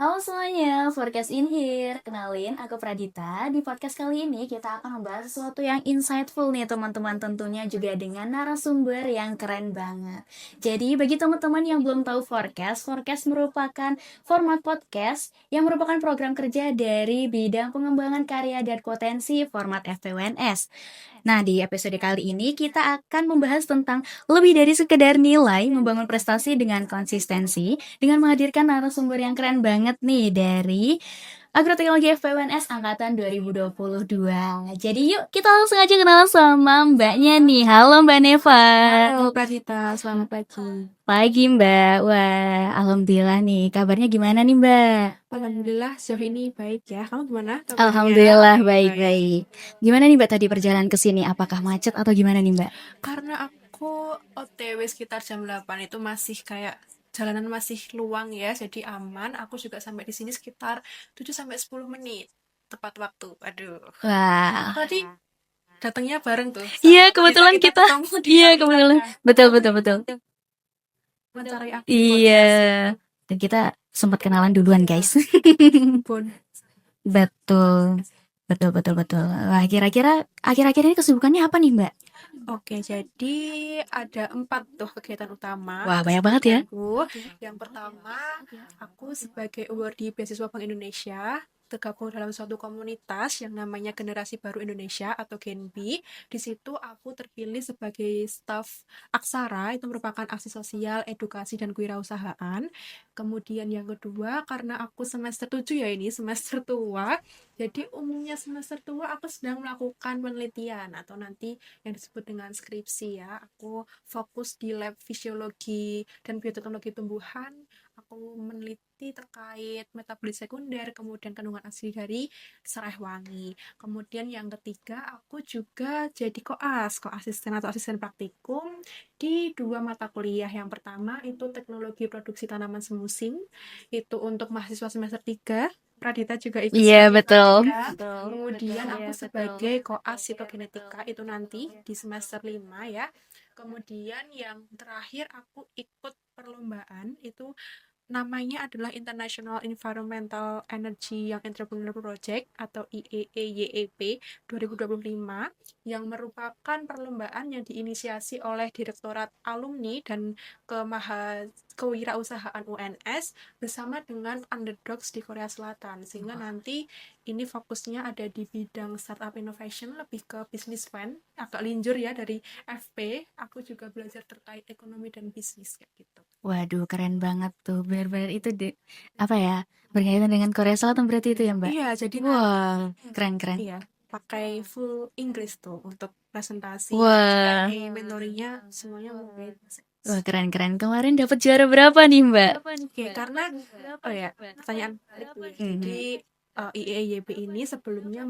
Halo semuanya, Forecast in here. Kenalin, aku Pradita. Di podcast kali ini kita akan membahas sesuatu yang insightful nih teman-teman, tentunya juga dengan narasumber yang keren banget. Jadi bagi teman-teman yang belum tahu Forecast merupakan format podcast yang merupakan program kerja dari bidang pengembangan karya dan potensi format FPWNS. Nah, di episode kali ini kita akan membahas tentang lebih dari sekedar nilai membangun prestasi dengan konsistensi dengan menghadirkan narasumber yang keren banget nih dari Agroteknologi FPWNS Angkatan 2022. Jadi yuk kita langsung aja kenalan sama mbaknya nih. Halo Mbak Neva. Halo Pradita, selamat pagi. Pagi Mbak. Wah, alhamdulillah nih. Kabarnya gimana nih Mbak? Alhamdulillah sejauh ini baik ya. Kamu gimana kabarnya? Alhamdulillah baik-baik. Gimana nih Mbak tadi perjalanan ke sini? Apakah macet atau gimana nih Mbak? Karena aku OTW sekitar jam 8 itu masih kayak jalanan masih luang ya, jadi aman. Aku juga sampai di sini sekitar 7 sampai 10 menit tepat waktu. Aduh. Wah, Tadi datangnya bareng tuh. iya Sama Pradita kebetulan kita, ketemu di iya parkiran kebetulan, kan. betul betul betul. Mencari aku di Iya, podcast. dan kita sempat kenalan duluan guys. Bon. Betul, betul betul betul. Wah, kira-kira akhir-akhir ini kesibukannya apa nih Mbak? Oke, jadi ada 4 tuh kegiatan utama. Wah, banyak banget ya. Kesibukanku. Yang pertama, aku sebagai awardee beasiswa Bank Indonesia tergabung dalam suatu komunitas yang namanya Generasi Baru Indonesia atau GENBI. Di situ aku terpilih sebagai staf Aksara, itu merupakan aksi sosial, edukasi, dan kewirausahaan. Kemudian yang kedua, karena aku semester 7 ya ini, semester tua, jadi umumnya semester tua aku sedang melakukan penelitian atau nanti yang disebut dengan skripsi ya. Aku fokus di lab fisiologi dan bioteknologi tumbuhan. Aku meneliti terkait metabolit sekunder, kemudian kandungan asli dari serai wangi. Kemudian yang ketiga, aku juga jadi koasisten atau asisten praktikum di 2 mata kuliah. Yang pertama itu teknologi produksi tanaman semusim, itu untuk mahasiswa semester 3. Pradita juga ikut Iya, sebagai betul. panitia. Kemudian aku sebagai koas sitogenetika itu nanti di semester 5 ya. Kemudian yang terakhir aku ikut perlombaan itu namanya adalah International Environmental Energy Young Entrepreneur Project atau IEEYEP 2025 yang merupakan perlombaan yang diinisiasi oleh Direktorat Alumni dan Kewirausahaan UNS bersama dengan underdogs di Korea Selatan, sehingga nanti ini fokusnya ada di bidang startup innovation, lebih ke business plan, agak linjur ya dari FP. Aku juga belajar terkait ekonomi dan bisnis kayak gitu. Waduh, keren banget tuh. Benar-benar itu apa ya? Berkaitan dengan Korea Selatan berarti itu ya Mbak? Iya, jadi nanti Wah, keren-keren. iya pakai full English tuh untuk presentasi, Wah, Q&A, mentorinya semuanya mungkin. wah keren-keren. Kemarin dapat juara berapa nih Mbak? Oke, karena oh ya, pertanyaan menarik tuh ya. Mhm. Jadi IEYB ini sebelumnya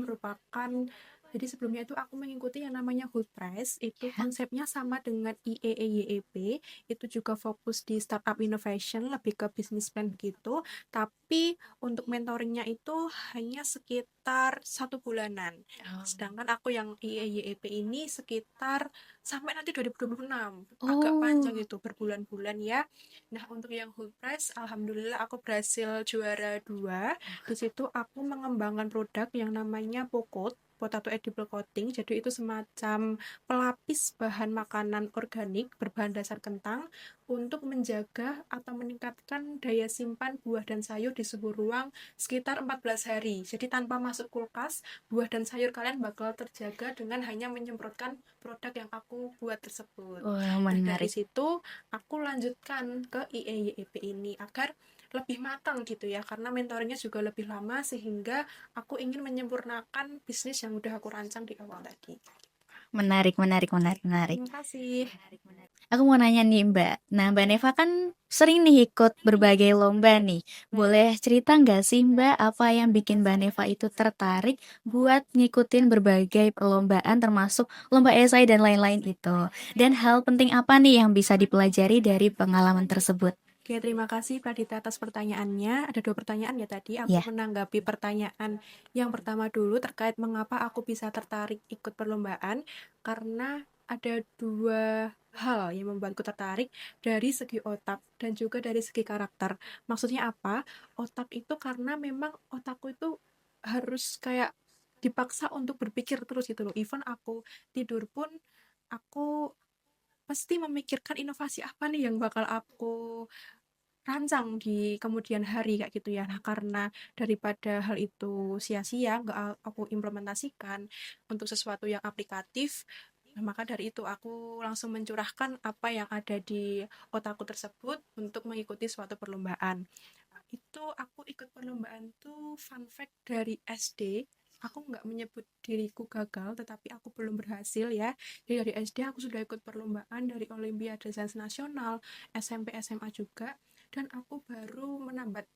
itu aku mengikuti yang namanya Hood Prize, itu konsepnya sama dengan IEEYEP, itu juga fokus di startup innovation, lebih ke business plan begitu, tapi untuk mentoringnya itu hanya sekitar 1 bulanan. Sedangkan aku yang IEYEP ini sekitar sampai nanti 2026, agak panjang Oh, itu berbulan-bulan ya. Nah, untuk yang whole price, alhamdulillah aku berhasil juara 2. Di situ aku mengembangkan produk yang namanya Pokot, Potato Edible Coating. Jadi itu semacam pelapis bahan makanan organik berbahan dasar kentang untuk menjaga atau meningkatkan daya simpan buah dan sayur di suhu ruang sekitar 14 hari. Jadi tanpa masuk kulkas, buah dan sayur kalian bakal terjaga dengan hanya menyemprotkan produk yang aku buat tersebut. wah Nah, dari menarik. situ aku lanjutkan ke IEYEP ini agar lebih matang gitu ya, karena mentoringnya juga lebih lama sehingga aku ingin menyempurnakan bisnis yang udah aku rancang di awal tadi. Menarik, menarik, menarik, menarik. Terima kasih. Aku mau nanya nih Mbak. Nah, Mbak Neva kan sering nih ikut berbagai lomba nih. Boleh cerita nggak sih Mbak apa yang bikin Mbak Neva itu tertarik buat ngikutin berbagai perlombaan termasuk lomba esai dan lain-lain itu? Dan hal penting apa nih yang bisa dipelajari dari pengalaman tersebut? Oke, terima kasih Pradita atas pertanyaannya. Ada 2 pertanyaan ya tadi. Aku Ya. menanggapi pertanyaan yang pertama dulu terkait mengapa aku bisa tertarik ikut perlombaan. Karena ada 2 hal yang membuatku tertarik dari segi otak dan juga dari segi karakter. Maksudnya apa? Otak itu karena memang otakku itu harus kayak dipaksa untuk berpikir terus gitu loh. Even aku tidur pun aku pasti memikirkan inovasi apa nih yang bakal aku rancang di kemudian hari kayak gitu ya. Nah, karena daripada hal itu sia-sia, nggak aku implementasikan untuk sesuatu yang aplikatif, nah, maka dari itu aku langsung mencurahkan apa yang ada di otakku tersebut untuk mengikuti suatu perlombaan. Itu aku ikut perlombaan tuh fun fact dari SD. Aku nggak menyebut diriku gagal, tetapi aku belum berhasil ya. Jadi dari SD aku sudah ikut perlombaan dari Olimpiade Sains Nasional, SMP, SMA juga. Dan aku baru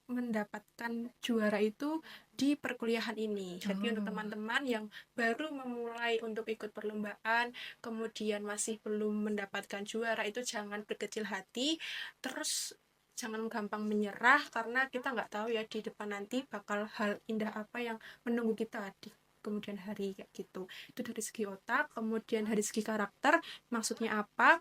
mendapatkan juara itu di perkuliahan ini. Jadi untuk Oh. teman-teman yang baru memulai untuk ikut perlombaan, kemudian masih belum mendapatkan juara, itu jangan berkecil hati. Terus jangan gampang menyerah karena kita nggak tahu ya di depan nanti bakal hal indah apa yang menunggu kita di kemudian hari kayak gitu. Itu dari segi otak. Kemudian dari segi karakter, maksudnya apa?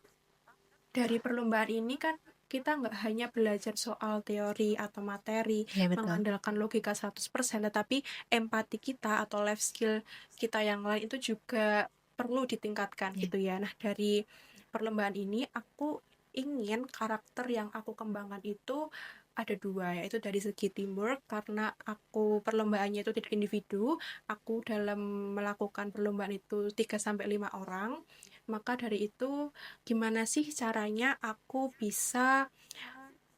Dari perlombaan ini kan kita nggak hanya belajar soal teori atau materi, Iya betul. mengandalkan logika 100%, tetapi empati kita atau life skill kita yang lain itu juga perlu ditingkatkan Iya. gitu ya. Nah, dari perlombaan ini aku ingin karakter yang aku kembangkan itu ada dua, yaitu dari segi teamwork karena aku perlombaannya itu tidak individu, aku dalam melakukan perlombaan itu 3 sampai 5 orang. Maka dari itu gimana sih caranya aku bisa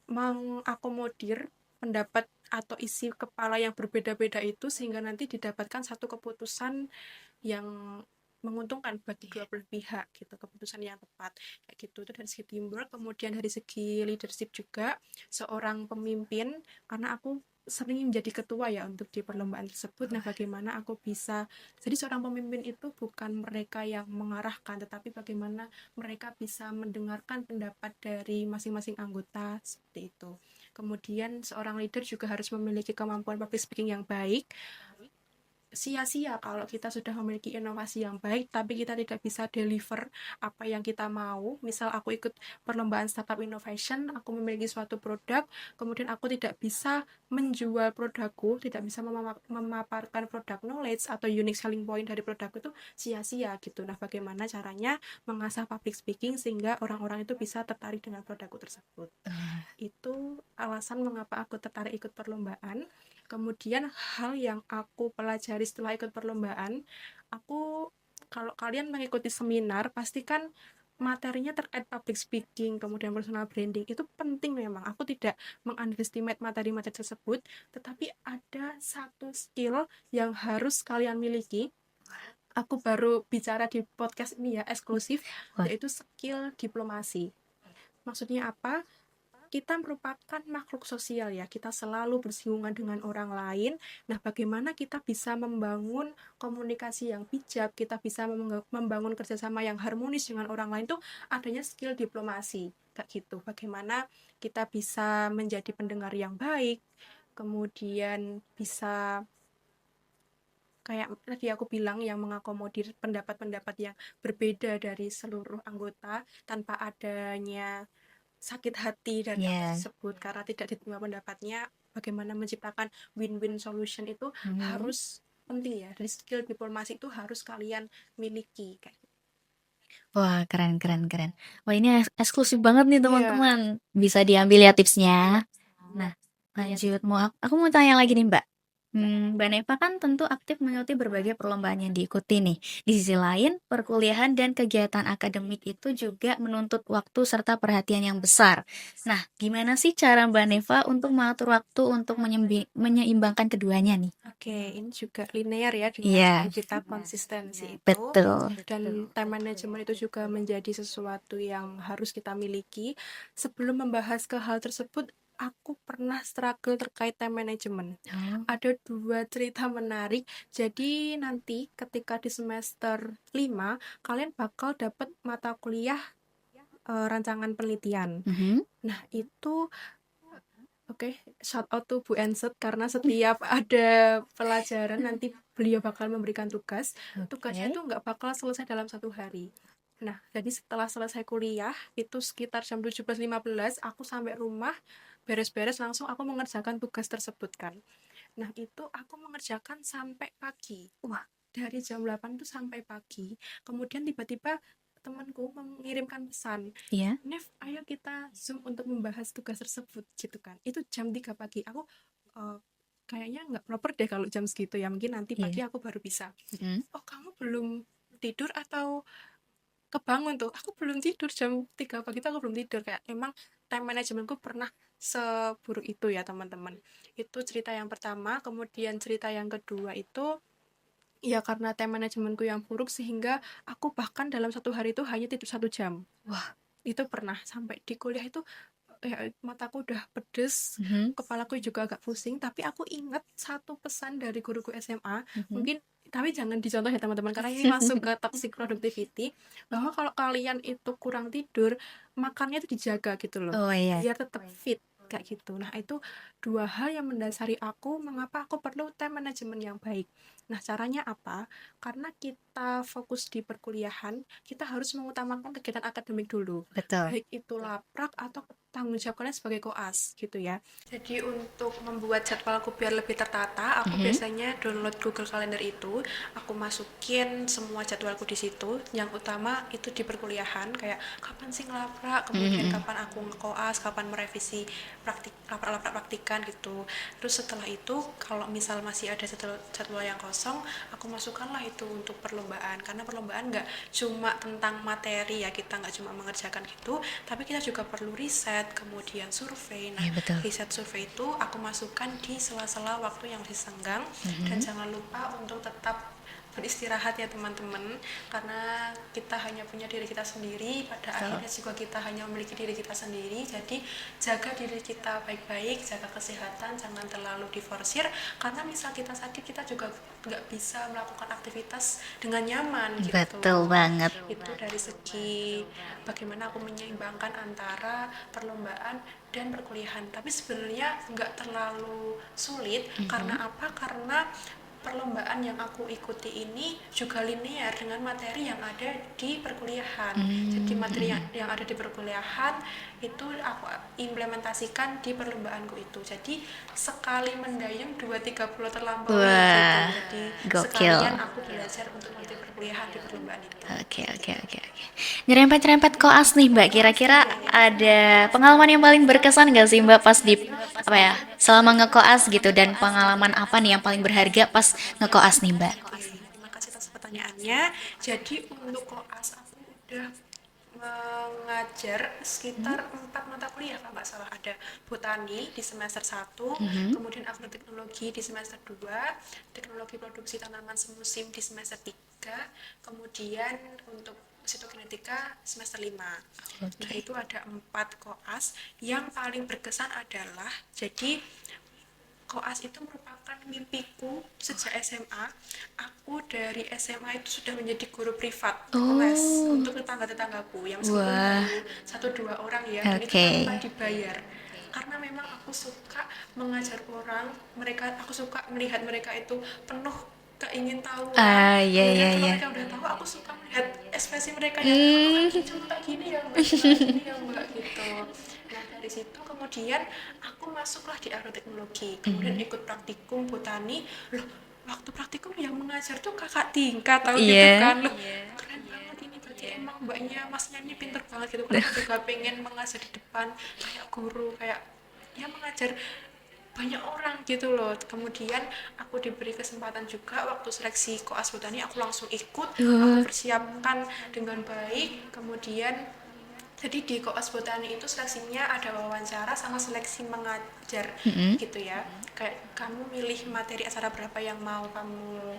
mengakomodir pendapat atau isi kepala yang berbeda-beda itu sehingga nanti didapatkan satu keputusan yang menguntungkan bagi dua belah pihak gitu, keputusan yang tepat kayak gitu. Itu dari segi teamwork. Kemudian dari segi leadership juga, seorang pemimpin, karena aku sering menjadi ketua ya untuk di perlombaan tersebut. Nah, bagaimana aku bisa jadi seorang pemimpin itu bukan mereka yang mengarahkan, tetapi bagaimana mereka bisa mendengarkan pendapat dari masing-masing anggota seperti itu. Kemudian seorang leader juga harus memiliki kemampuan public speaking yang baik. Sia-sia kalau kita sudah memiliki inovasi yang baik tapi kita tidak bisa deliver apa yang kita mau. Misal aku ikut perlombaan startup innovation, aku memiliki suatu produk, kemudian aku tidak bisa menjual produkku, tidak bisa memaparkan produk knowledge atau unique selling point dari produkku, itu sia-sia gitu. Nah, bagaimana caranya mengasah public speaking sehingga orang-orang itu bisa tertarik dengan produkku tersebut. Itu alasan mengapa aku tertarik ikut perlombaan. Kemudian hal yang aku pelajari setelah ikut perlombaan, aku kalau kalian mengikuti seminar pastikan materinya terkait public speaking, kemudian personal branding itu penting memang. Aku tidak mengunderestimate materi-materi tersebut, tetapi ada satu skill yang harus kalian miliki. Aku baru bicara di podcast ini ya, eksklusif, Wah. yaitu skill diplomasi. Maksudnya apa? Kita merupakan makhluk sosial ya, kita selalu bersinggungan dengan orang lain. Nah, bagaimana kita bisa membangun komunikasi yang bijak, kita bisa membangun kerjasama yang harmonis dengan orang lain, tuh adanya skill diplomasi kayak gitu. Bagaimana kita bisa menjadi pendengar yang baik, kemudian bisa kayak tadi aku bilang yang mengakomodir pendapat-pendapat yang berbeda dari seluruh anggota tanpa adanya sakit hati dari anggota Iya. tersebut karena tidak diterima pendapatnya. Bagaimana menciptakan win-win solution itu Mhm. harus penting ya, dari skill diplomasi itu harus kalian miliki kayak gitu. Wah, keren keren keren. Wah, ini eksklusif banget nih Iya. teman-teman. Bisa diambil ya tipsnya. Nah, lanjut aku mau tanya lagi nih, Mbak. Mbak Neva kan tentu aktif mengikuti berbagai perlombaan yang diikuti nih. Di sisi lain, perkuliahan dan kegiatan akademik itu juga menuntut waktu serta perhatian yang besar. Nah, gimana sih cara Mbak Neva untuk mengatur waktu untuk menyeimbangkan keduanya nih? Oke, ini juga linear ya dengan Iya, tadi kita konsistensi itu. betul. Dan time management itu juga menjadi sesuatu yang harus kita miliki. Sebelum membahas ke hal tersebut, aku pernah struggle terkait time management. Oh, Ada dua cerita menarik. Jadi nanti ketika di semester 5 kalian bakal dapat mata kuliah rancangan penelitian. mhm. Nah, itu oke, shout out to Bu Enset karena setiap ada pelajaran nanti beliau bakal memberikan tugas. Tugasnya Oke. itu nggak bakal selesai dalam 1 hari. Nah, jadi setelah selesai kuliah, itu sekitar jam 17.15, aku sampai rumah, beres-beres langsung aku mengerjakan tugas tersebut kan. Nah, itu aku mengerjakan sampai pagi. Wah, dari jam 8 tuh sampai pagi. Kemudian tiba-tiba temanku mengirimkan pesan, Iya. Nef, ayo kita Zoom untuk membahas tugas tersebut, gitu kan. Itu jam 3 pagi. Aku eh, kayaknya nggak proper deh kalau jam segitu ya. Mungkin nanti pagi Iya. aku baru bisa. Mm-mm. Oh, kamu belum tidur atau kebangun tuh? Aku belum tidur jam 3 pagi tuh aku belum tidur. Kayak emang time managementku pernah seburuk itu ya teman-teman. Itu cerita yang pertama. Kemudian cerita yang kedua itu ya karena time managementku yang buruk sehingga aku bahkan dalam satu hari itu hanya tidur 1 jam. Wah. Itu pernah sampai di kuliah itu ya, mataku udah pedes, Mhm. kepalaku juga agak pusing, tapi aku ingat satu pesan dari guruku SMA, Mhm. mungkin tapi jangan dicontoh ya teman-teman, karena ini masuk ke toxic productivity, bahwa kalau kalian itu kurang tidur, makannya itu dijaga gitu loh, Oh iya. biar tetap fit, kayak gitu. Nah, itu dua hal yang mendasari aku, mengapa aku perlu time management yang baik. Nah, caranya apa? Karena kita fokus di perkuliahan, kita harus mengutamakan kegiatan akademik dulu, Betul. baik itu laprak atau tanggung jawab kalian sebagai koas gitu ya. Jadi untuk membuat jadwalku biar lebih tertata, aku Mhm. biasanya download Google Calendar itu, aku masukin semua jadwalku di situ. Yang utama itu di perkuliahan, kayak kapan sih ngelaprak, kemudian Mhm. kapan aku ngekoas, kapan merevisi laprak-laprak praktikan gitu. Terus setelah itu, kalau misal masih ada jadwal yang kosong, aku masukkanlah itu untuk perlombaan. Karena perlombaan nggak cuma tentang materi ya, kita nggak cuma mengerjakan gitu, tapi kita juga perlu riset, kemudian survei. Nah, Iya betul. riset survei itu aku masukkan di sela-sela waktu yang disenggang. Dan Mhm. jangan lupa untuk tetap beristirahat ya teman-teman, karena kita hanya punya diri kita sendiri, pada Betul. akhirnya juga kita hanya memiliki diri kita sendiri. Jadi jaga diri kita baik-baik, jaga kesehatan, jangan terlalu diforsir, karena misal kita sakit kita juga nggak bisa melakukan aktivitas dengan nyaman Betul gitu. banget. Itu dari segi bagaimana aku menyeimbangkan antara perlombaan dan perkuliahan. Tapi sebenarnya nggak terlalu sulit. Mhm. Karena apa? Karena perlombaan yang aku ikuti ini juga linear dengan materi yang ada di perkuliahan. Jadi materi Mhm. yang ada di perkuliahan itu aku implementasikan di perlombaanku itu. Jadi sekali mendayung 2-3 pulau terlampaui gitu. Wah, Jadi gokil. sekalian aku belajar untuk materi perkuliahan di perlombaan itu. Oke, Gitu. oke, oke, oke. Nyerempet-nyerempet koas nih, Mbak. Kira-kira ada pengalaman yang paling berkesan gak sih, Mbak, pas di apa ya, selama ngekoas gitu, dan pengalaman apa nih yang paling berharga pas ngekoas nih, Mbak? Oke, terima kasih atas pertanyaannya. Jadi untuk koas aku udah mengajar Mhm. sekitar 4 mata kuliah kalau nggak salah. Ada botani di semester 1, Mhm. kemudian agroteknologi di semester 2, teknologi produksi tanaman semusim di semester 3, kemudian untuk sitokinetika semester 5. Nah, Oke. itu ada 4 koas. Yang paling berkesan adalah, jadi koas itu merupakan mimpiku sejak SMA. Aku dari SMA itu sudah menjadi guru privat les Oh, untuk tetangga-tetanggaku, yang meskipun wah. baru 1-2 orang ya, dan itu Oke. tanpa dibayar. Karena memang aku suka mengajar orang, aku suka melihat mereka itu penuh keingintahuan. Ah, iya, Kemudian iya, kalau iya. mereka udah tahu, aku suka melihat ekspresi mereka yang, oh Hmm. cuma kayak gini ya mbak, cuma kayak gini ya mbak gitu. Nah, dari situ kemudian aku masuklah di agroteknologi, kemudian Mhm. ikut praktikum botani. Loh, waktu praktikum yang mengajar tuh kakak tingkat tahu gitu Iya. kan. Loh, keren banget ini, berarti emang mbaknya masnya ini pinter banget gitu kan. Aku juga pengen mengajar di depan kayak guru, kayak ya mengajar banyak orang gitu loh. Kemudian aku diberi kesempatan juga waktu seleksi koas botani, aku langsung ikut, aku Wah. persiapkan dengan baik. Kemudian jadi di koas botani itu seleksinya ada wawancara sama seleksi mengajar Mhm. gitu ya. Kayak kamu milih materi acara berapa yang mau kamu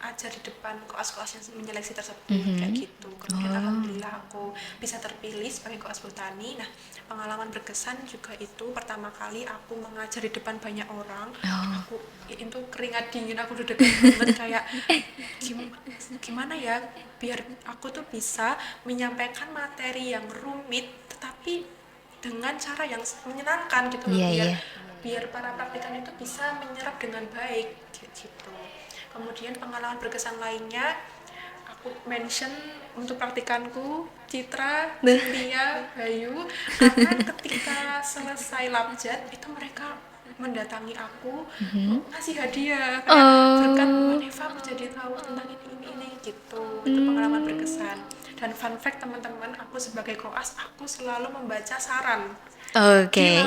ajar di depan koas-koas yang menyeleksi tersebut, kayak Mhm. gitu. Kemudian Oh. alhamdulillah aku bisa terpilih sebagai koas botani. Nah, pengalaman berkesan juga itu pertama kali aku mengajar di depan banyak orang. Oh. Aku itu keringat dingin, aku deg-degan banget, kayak gimana ya biar aku tuh bisa menyampaikan materi yang rumit tetapi dengan cara yang menyenangkan gitu loh, Iya, biar iya. biar para praktikan itu bisa menyerap dengan baik gitu. Kemudian pengalaman berkesan lainnya, aku mention untuk praktikanku Citra, Duh. Cynthia, Bayu, karena ketika selesai labjat itu mereka mendatangi aku ngasih hadiah kayak berkat Oh, Neva aku jadi tahu tentang ini gitu. Itu pengalaman berkesan. Dan fun fact teman-teman, aku sebagai koas aku selalu membaca saran oke. di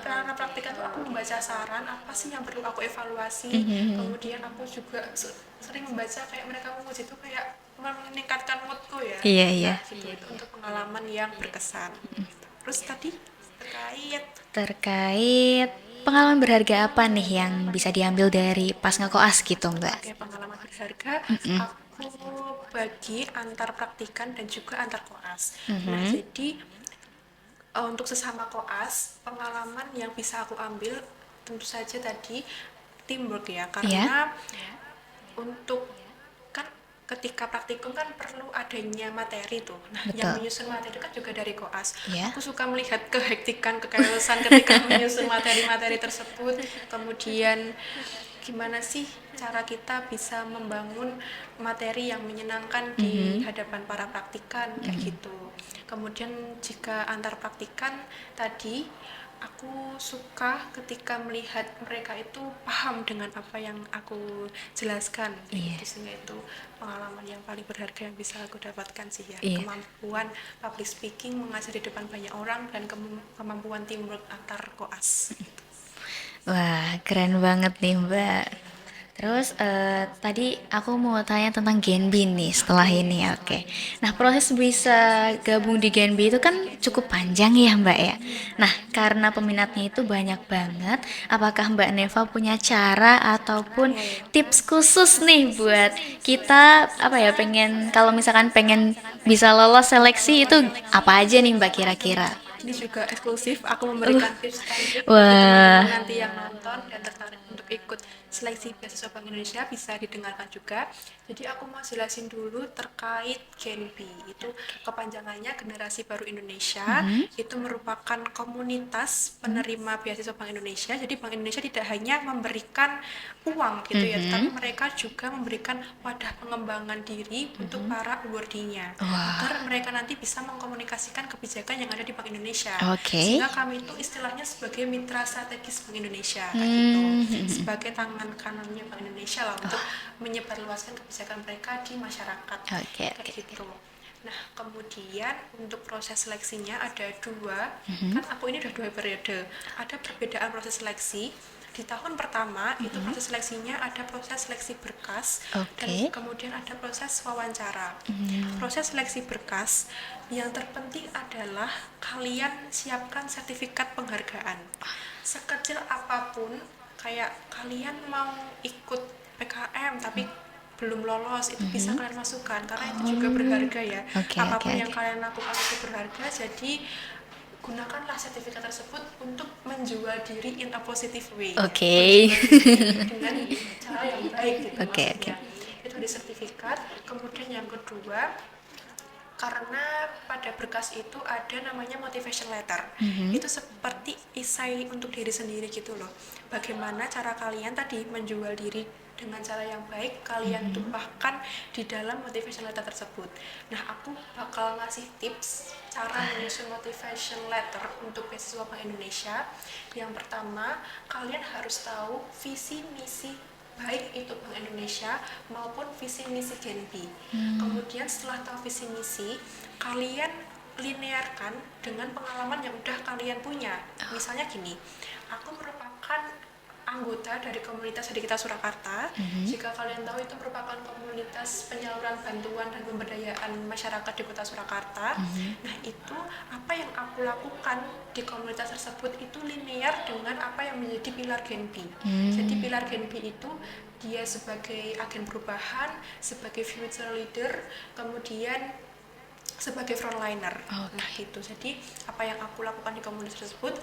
rangka praktikan tuh aku membaca saran apa sih yang perlu aku evaluasi. Kemudian aku juga sering membaca kayak mereka menguji itu kayak meningkatkan moodku ya. Iya, iya. Nah gitu, itu untuk pengalaman yang berkesan. Terus tadi terkait Terkait pengalaman berharga apa nih yang bisa diambil dari pas ngekoas gitu, Mbak? oke pengalaman berharga, aku bagi antar praktikan dan juga antar koas. Nah jadi untuk sesama koas, pengalaman yang bisa aku ambil tentu saja tadi teamwork ya, Iya, karena untuk kan ketika praktikum kan perlu adanya materi tuh. Nah, yang betul. menyusun materi kan juga dari koas. Iya. Aku suka melihat kehektikan, kekeosan ketika menyusun materi-materi tersebut. Kemudian gimana sih cara kita bisa membangun materi yang menyenangkan di hadapan para praktikan kayak gitu. Kemudian jika antar praktikan tadi aku suka ketika melihat mereka itu paham dengan apa yang aku jelaskan Iya. gitu, sehingga itu pengalaman yang paling berharga yang bisa aku dapatkan sih ya, Iya. kemampuan public speaking, mengajar di depan banyak orang, dan kemampuan teamwork antar koas. Wah, keren banget nih, Mbak. Terus tadi aku mau tanya tentang Genbi nih setelah ini, oke. Nah, proses bisa gabung di Genbi itu kan cukup panjang ya, Mbak ya. Nah, karena peminatnya itu banyak banget, apakah Mbak Neva punya cara ataupun tips khusus nih buat kita apa ya, pengen kalau misalkan pengen bisa lolos seleksi itu apa aja nih Mbak kira-kira? Ini juga eksklusif, aku Uh, memberikan tips and trik bagi wah, teman-teman nanti yang nonton dan tertarik untuk ikut seleksi beasiswa Bank Indonesia, bisa didengarkan juga. Jadi aku mau jelasin dulu terkait Genbi. Itu kepanjangannya Generasi Baru Indonesia. Itu merupakan komunitas penerima beasiswa Bank Indonesia. Jadi Bank Indonesia tidak hanya memberikan uang gitu ya, tetapi mereka juga memberikan wadah pengembangan diri untuk para awardinya, wah, agar mereka nanti bisa mengkomunikasikan kebijakan yang ada di Bank Indonesia. oke. Sehingga kami itu istilahnya sebagai mitra strategis Bank Indonesia kayak gitu. Hmm, Sebagai tangan kanannya Bank Indonesia lah untuk menyebarluaskan kebijakan mereka di masyarakat oke, kayak oke. gitu. Nah, kemudian untuk proses seleksinya ada dua. Kan aku ini udah 2 periode. Ada perbedaan proses seleksi. Di tahun pertama itu proses seleksinya ada proses seleksi berkas dan Oke. kemudian ada proses wawancara. Proses seleksi berkas yang terpenting adalah kalian siapkan sertifikat penghargaan. Sekecil apapun, kayak kalian mau ikut PKM tapi belum lolos, itu bisa kalian masukkan karena itu juga berharga ya. Oke, oke, Apapun yang oke. kalian lakukan itu berharga, jadi gunakanlah sertifikat tersebut untuk menjual diri in a positive way ya. Oke. Menjual diri dengan cara yang baik gitu Oke, oke. maksudnya. Itu di sertifikat. Kemudian yang kedua, karena pada berkas itu ada namanya motivation letter. Itu seperti esai untuk diri sendiri gitu loh. Bagaimana cara kalian tadi menjual diri dengan cara yang baik, kalian tumpahkan di dalam motivation letter tersebut. Nah, aku bakal ngasih tips cara menyusun motivation letter untuk beasiswa Bank Indonesia. Yang pertama, kalian harus tahu visi misi baik itu Bank Indonesia maupun visi misi Genbi. Kemudian setelah tahu visi misi, kalian linearkan dengan pengalaman yang udah kalian punya. Misalnya gini, aku merupakan anggota dari komunitas Sedikita Surakarta. Jika kalian tahu, itu merupakan komunitas penyaluran bantuan dan pemberdayaan masyarakat di Kota Surakarta. Nah, itu apa yang aku lakukan di komunitas tersebut itu linear dengan apa yang menjadi pilar Genbi. Jadi pilar Genbi itu dia sebagai agen perubahan, sebagai future leader, kemudian sebagai frontliner. Nah, gitu. Jadi apa yang aku lakukan di komunitas tersebut,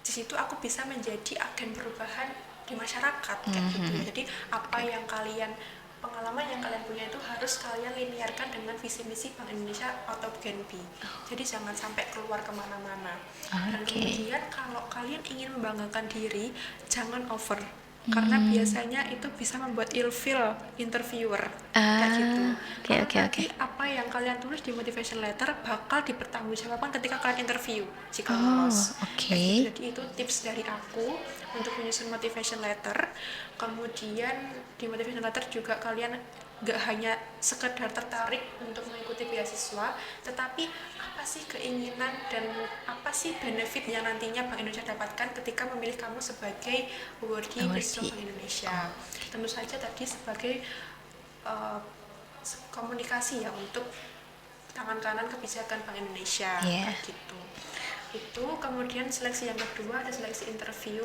di situ aku bisa menjadi agen perubahan di masyarakat kayak gitu. Jadi apa yang kalian pengalaman yang kalian punya itu harus kalian linearkan dengan visi misi Bank Indonesia atau Genbi. Jadi jangan sampai keluar kemana-mana. Dan Oke. kemudian kalau kalian ingin membanggakan diri, jangan over. karena biasanya itu bisa membuat ilfeel interviewer kayak gitu. Oke, Karena oke, oke. nanti apa yang kalian tulis di motivation letter bakal dipertanggungjawabkan ketika kalian interview jika Oh, lolos. Kayak gitu. oke. Jadi itu tips dari aku untuk menyusun motivation letter. Kemudian di motivation letter juga kalian gak hanya sekedar tertarik untuk mengikuti beasiswa, tetapi apa sih keinginan dan apa sih benefit yang nantinya Bank Indonesia dapatkan ketika memilih kamu sebagai awardee beasiswa Awardee. Bank Indonesia. Tentu saja tadi sebagai uh, komunikasi ya untuk tangan kanan kebijakan Bank Indonesia Iya. kayak gitu. Itu kemudian seleksi yang kedua ada seleksi interview.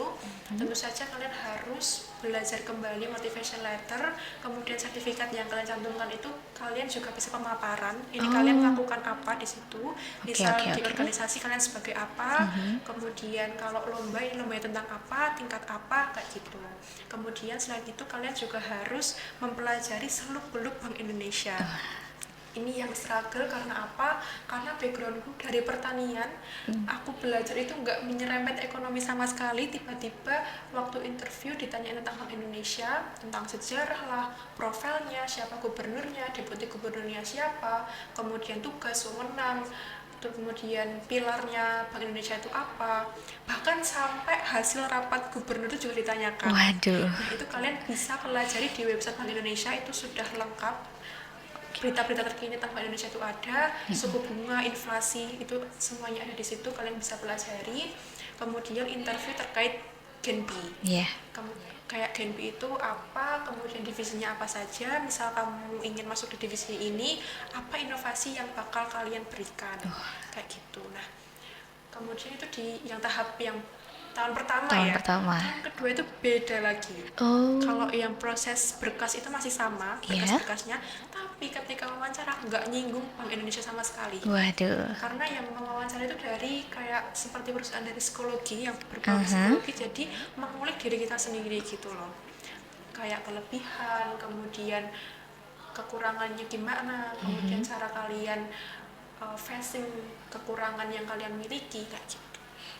Tentu saja kalian harus belajar kembali motivation letter, kemudian sertifikat yang kalian cantumkan itu kalian juga bisa pemaparan ini kalian Oh, melakukan apa di situ, oke, misal oke, di oke. organisasi kalian sebagai apa, kemudian kalau lomba ini lombanya tentang apa, tingkat apa kayak gitu. Kemudian selain itu kalian juga harus mempelajari seluk beluk Bank Indonesia. Ini yang struggle karena apa? Karena backgroundku dari pertanian, aku belajar itu nggak menyerempet ekonomi sama sekali. Tiba-tiba waktu interview ditanyain tentang Bank Indonesia, tentang sejarah lah, profilnya, siapa gubernurnya, deputi gubernurnya siapa, kemudian tugas, wewenang, kemudian pilarnya Bank Indonesia itu apa, bahkan sampai hasil rapat gubernur itu juga ditanyakan. Waduh. Nah itu kalian bisa pelajari di website Bank Indonesia, itu sudah lengkap berita-berita terkini tentang Bank Indonesia itu ada, suku bunga, inflasi itu semuanya ada di situ, kalian bisa pelajari. Kemudian interview terkait Gen B. Iya. Kayak Gen B itu apa, kemudian divisinya apa saja, misal kamu ingin masuk di divisi ini, apa inovasi yang bakal kalian berikan, kayak gitu. Nah, kemudian itu di yang tahap yang tahun pertama Tahun ya. pertama. Tahun kedua itu beda lagi. Kalau Oh, yang proses berkas itu masih sama, iya. berkas-berkasnya, tapi ketika wawancara nggak nyinggung Bank Indonesia sama sekali. Waduh. Karena yang mewawancara itu dari kayak seperti perusahaan dari psikologi yang berbau Aha. psikologi, jadi mengulik diri kita sendiri gitu loh. Kayak kelebihan, kemudian kekurangannya gimana, kemudian cara kalian facing kekurangan yang kalian miliki kayak gitu.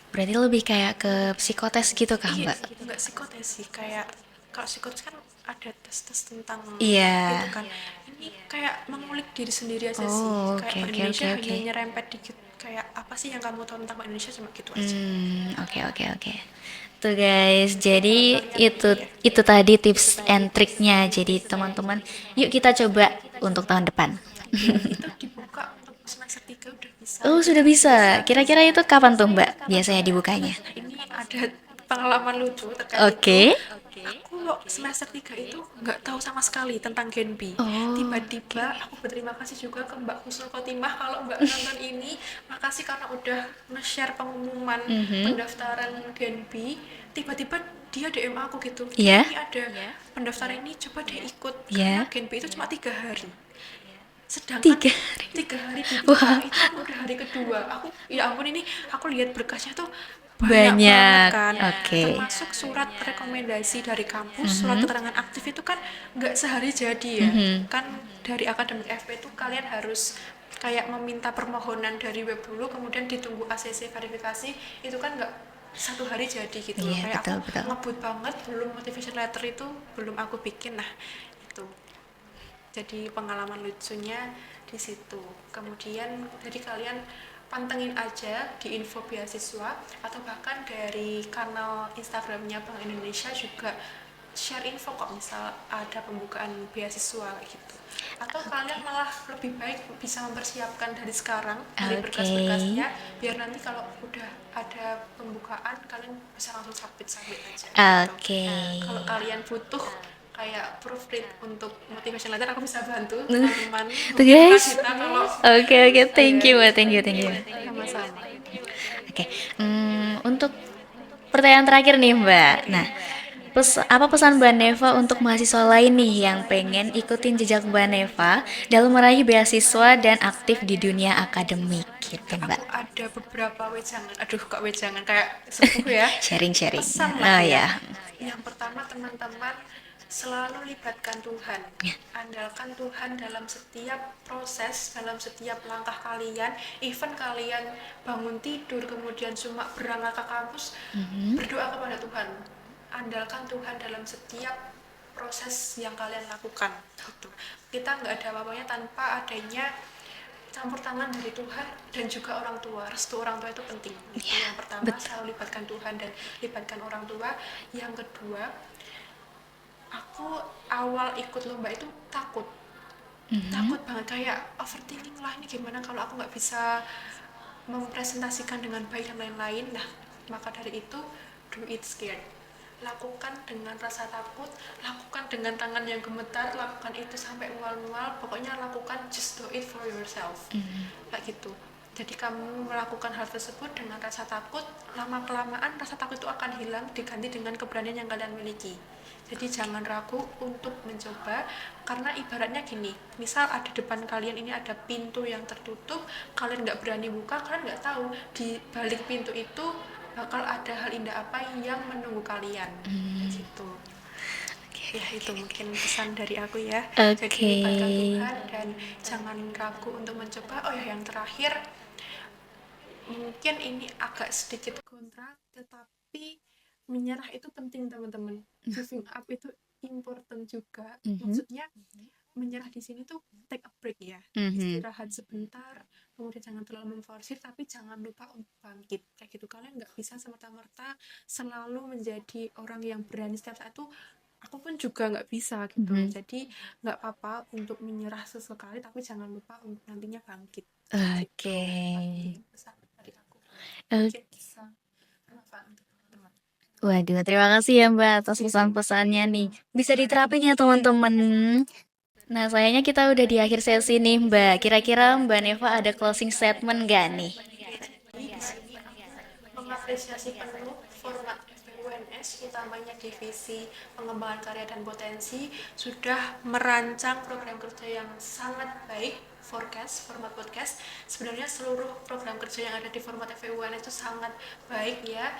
Berarti lebih kayak ke psikotes gitu kah, Iya, Mbak? nggak psikotes sih, kayak kalau psikotes kan ada tes-tes tentang Iya. itu kan. Ini kayak mengulik diri sendiri aja sih. Oh, Kayak oke, Bank oke, oke, Indonesia oke. hanya nyerempet dikit kayak apa sih yang kamu tahu tentang Bank Indonesia, cuma gitu aja. Oke, oke, oke. Tuh guys, Kalau jadi kalian ya, itu tadi tips and triknya. Jadi teman-teman, yuk kita coba untuk tahun depan. itu dibuka untuk semester 3 udah bisa, Oh, itu sudah udah bisa. bisa. Kira-kira itu kapan tuh, Mbak? Biasanya dibukanya. Nah, ini ada pengalaman lucu terkait itu. Oke. Aku semester 3 itu nggak tahu sama sekali tentang Gen B. Oh, Tiba-tiba oke. aku berterima kasih juga ke Mbak Husnul Khotimah, kalau Mbak nonton ini, makasih karena udah nge-share pengumuman Mhm. pendaftaran Gen B. Tiba-tiba dia DM aku gitu, Iya? ini ada pendaftaran ini, coba deh ikut, karena Iya. Gen B itu cuma 3 hari. Sedangkan 3 hari. 3 hari dibuka Wah, itu aku udah hari kedua, aku ya ampun, ini aku lihat berkasnya tuh banyak banget banyak. kan, Oke. termasuk surat rekomendasi dari kampus, surat Mhm. keterangan aktif itu kan nggak sehari jadi ya Mhm. kan. Dari akademik FP itu kalian harus kayak meminta permohonan dari web dulu, kemudian ditunggu ACC verifikasi, itu kan nggak satu hari jadi gitu loh. Iya, Kayak betul, aku betul. ngebut banget, belum motivation letter itu belum aku bikin. Nah itu jadi pengalaman lucunya di situ. Kemudian jadi kalian pantengin aja di info beasiswa, atau bahkan dari kanal Instagramnya Bank Indonesia juga share info kok, misal ada pembukaan beasiswa gitu. Atau kalian malah lebih baik bisa mempersiapkan dari sekarang, dari Oke. berkas-berkasnya, biar nanti kalau udah ada pembukaan kalian bisa langsung submit aja gitu. Oke. Kalau kalian butuh kayak proofread untuk motivation letter, aku bisa bantu Nah, teman-teman tuh hubungi guys. Pradita kalau Oke, oke, thank ya. you, Mbak. Thank you, thank you. Sama-sama. Oke. Untuk pertanyaan terakhir nih, Mbak. Nah, apa pesan Mbak Neva untuk mahasiswa lain nih yang pengen ikutin jejak Mbak Neva dalam meraih beasiswa dan aktif di dunia akademik gitu, Mbak? Aku ada beberapa wejangan, aduh kok wejangan kayak sepuh ya, Sharing-sharing. pesan lah Oh ya. ya. Yang pertama, teman-teman selalu libatkan Tuhan, andalkan Tuhan dalam setiap proses, dalam setiap langkah kalian. Even kalian bangun tidur kemudian cuma berangkat ke kampus, berdoa kepada Tuhan. andalkan Tuhan dalam setiap proses yang kalian lakukan gitu. Kita nggak ada apa-apanya tanpa adanya campur tangan dari Tuhan dan juga orang tua. Restu orang tua itu penting. Itu yang pertama, selalu libatkan Tuhan dan libatkan orang tua. Yang kedua, aku awal ikut lomba itu takut banget, kayak overthinking lah, ini gimana kalau aku nggak bisa mempresentasikan dengan baik dan lain-lain. Nah, maka dari itu, do it scared, lakukan dengan rasa takut, lakukan dengan tangan yang gemetar, lakukan itu sampai mual-mual, pokoknya lakukan, just do it for yourself, kayak gitu. Jadi kamu melakukan hal tersebut dengan rasa takut, lama-kelamaan rasa takut itu akan hilang, diganti dengan keberanian yang kalian miliki. Jadi jangan ragu untuk mencoba, karena ibaratnya gini, misal ada depan kalian ini ada pintu yang tertutup, kalian nggak berani buka, kalian nggak tahu di balik pintu itu bakal ada hal indah apa yang menunggu kalian. Gitu. Ya, itu mungkin pesan dari aku ya. Jadi libatkan Tuhan dan jangan ragu untuk mencoba. Oh ya, yang terakhir, mungkin ini agak sedikit kontra, tetapi menyerah itu penting teman-teman. Giving up itu important juga. Maksudnya menyerah di sini tuh take a break ya, istirahat sebentar, kemudian jangan terlalu memforsir, tapi jangan lupa untuk bangkit kayak gitu. Kalian nggak bisa serta-merta selalu menjadi orang yang berani setiap saat itu. Aku pun juga nggak bisa gitu. Jadi nggak apa-apa untuk menyerah sesekali, tapi jangan lupa untuk nantinya bangkit. Oke. Pesan dari aku. Oke. Bisa bermanfaat untuk teman-teman. Waduh, terima kasih ya Mbak atas pesan-pesannya nih. Bisa diterapin ya teman-teman. Nah, sayangnya kita udah di akhir sesi nih Mbak. Kira-kira Mbak Neva ada closing statement gak nih? Jadi di sini aku mengapresiasi penuh format FPUNS, utamanya divisi pengembangan karya dan potensi, sudah merancang program kerja yang sangat baik. Forecast, format podcast, sebenarnya seluruh program kerja yang ada di format FPUNS itu sangat baik ya,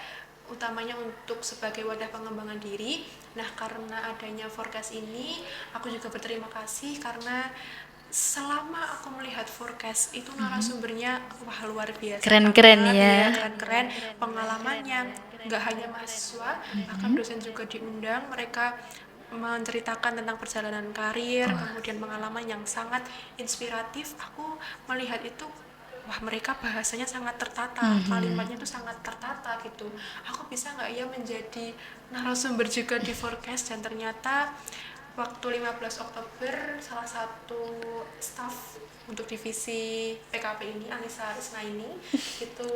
utamanya untuk sebagai wadah pengembangan diri. Nah, karena adanya forecast ini, aku juga berterima kasih karena selama aku melihat forecast itu narasumbernya wah luar biasa, Keren-keren banget, ya. keren-keren pengalamannya, nggak hanya mahasiswa, bahkan dosen juga diundang. Mereka menceritakan tentang perjalanan karir, kemudian pengalaman yang sangat inspiratif. Aku melihat itu, wah mereka bahasanya sangat tertata, kalimatnya tuh sangat tertata gitu. Aku bisa nggak ya menjadi narasumber juga di forecast? Dan ternyata waktu 15 Oktober salah satu staf untuk divisi PKP ini, Anissa Isnaini, itu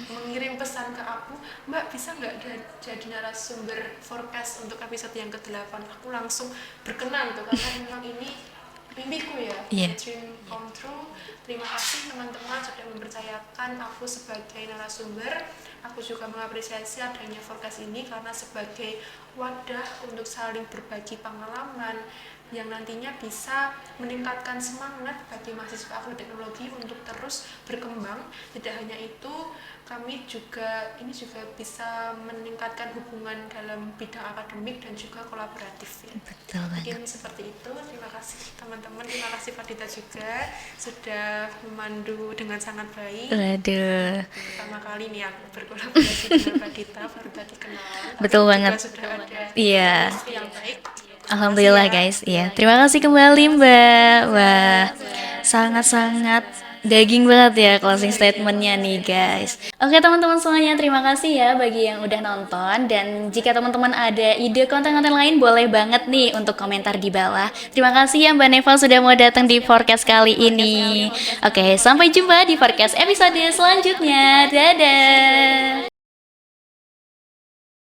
mengirim pesan ke aku, Mbak bisa nggak jadi narasumber forecast untuk episode yang ke-8? Aku langsung berkenan tuh, karena memang ini mimpiku ya, dream come true. Terima kasih teman-teman sudah mempercayakan aku sebagai narasumber. Aku juga mengapresiasi adanya forecast ini karena sebagai wadah untuk saling berbagi pengalaman yang nantinya bisa meningkatkan semangat bagi mahasiswa ahli teknologi untuk terus berkembang. Tidak hanya itu, kami juga bisa meningkatkan hubungan dalam bidang akademik dan juga kolaboratif ya. Betul banget. Mungkin seperti itu. Terima kasih teman-teman, terima kasih Fadita juga sudah memandu dengan sangat baik. Waduh. Pertama kali nih aku berkolaborasi dengan Fadita, baru tadi kenal. Betul banget. Sudah ada Iya. yang baik. Alhamdulillah guys, iya. Terima kasih kembali Mbak. Wah, sangat-sangat daging banget ya closing statementnya nih guys. Oke teman-teman semuanya, terima kasih ya bagi yang udah nonton. Dan jika teman-teman ada ide konten-konten lain, boleh banget nih untuk komentar di bawah. Terima kasih ya Mbak Neva sudah mau datang di podcast kali ini. Oke, sampai jumpa di podcast episode selanjutnya. Dadah.